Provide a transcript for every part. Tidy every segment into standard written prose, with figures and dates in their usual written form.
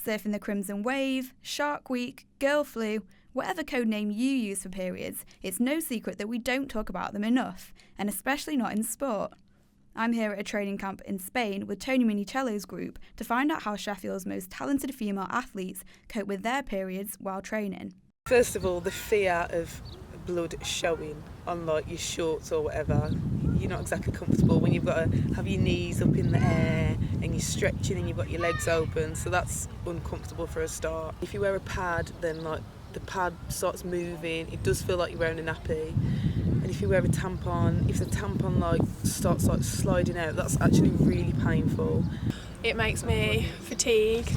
surfing the crimson wave, Shark Week, girl flu, whatever code name you use for periods, it's no secret that we don't talk about them enough, and especially not in sport. I'm here at a training camp in Spain with Toni Minichiello's group to find out how Sheffield's most talented female athletes cope with their periods while training. First of all, the fear of blood showing on like your shorts or whatever. You're not exactly comfortable when you've got to have your knees up in the air and you're stretching and you've got your legs open, so that's uncomfortable for a start. If you wear a pad, then like the pad starts moving, it does feel like you're wearing a nappy. And if you wear a tampon, if the tampon like starts like sliding out, that's actually really painful. It makes me fatigue,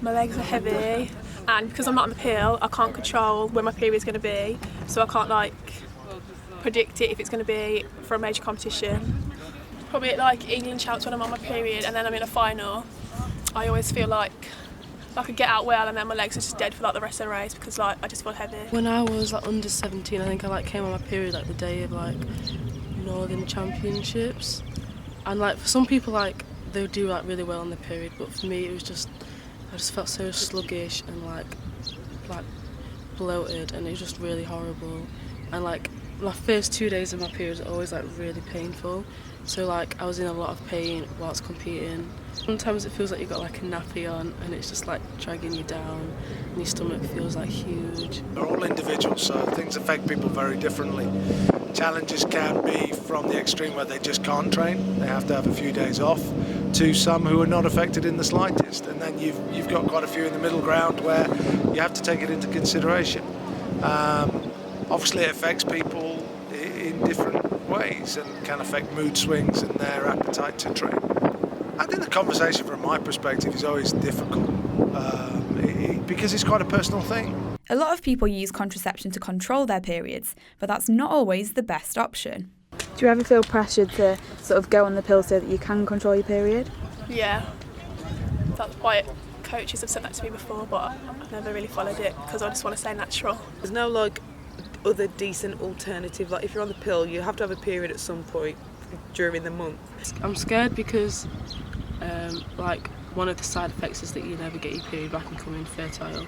my legs are heavy, and because I'm not on the pill, I can't control when my period's going to be, so I can't like predict it if it's going to be for a major competition. Probably at like England Champs when I'm on my period and then I'm in a final, I always feel like I could get out well and then my legs are just dead for like the rest of the race because like I just feel heavy. When I was like under 17, I think I like came on my period like the day of like Northern Championships, and like for some people like they would do like really well on the period, but for me it was just I just felt so sluggish and like bloated, and it was just really horrible. And like my first 2 days of my period are always like really painful, so like I was in a lot of pain whilst competing. Sometimes it feels like you've got like a nappy on and it's just like dragging you down and your stomach feels like huge. They're all individuals, so things affect people very differently. Challenges can be from the extreme where they just can't train, they have to have a few days off, to some who are not affected in the slightest, and then you've got quite a few in the middle ground where you have to take it into consideration. Obviously it affects people in different ways and can affect mood swings and their appetite to train. I think the conversation from my perspective is always difficult because it's quite a personal thing. A lot of people use contraception to control their periods, but that's not always the best option. Do you ever feel pressured to sort of go on the pill so that you can control your period? Yeah, that's why coaches have said that to me before, but I've never really followed it because I just want to stay natural. There's no like other decent alternative. Like if you're on the pill, you have to have a period at some point during the month. I'm scared because like one of the side effects is that you never get your period back and come infertile,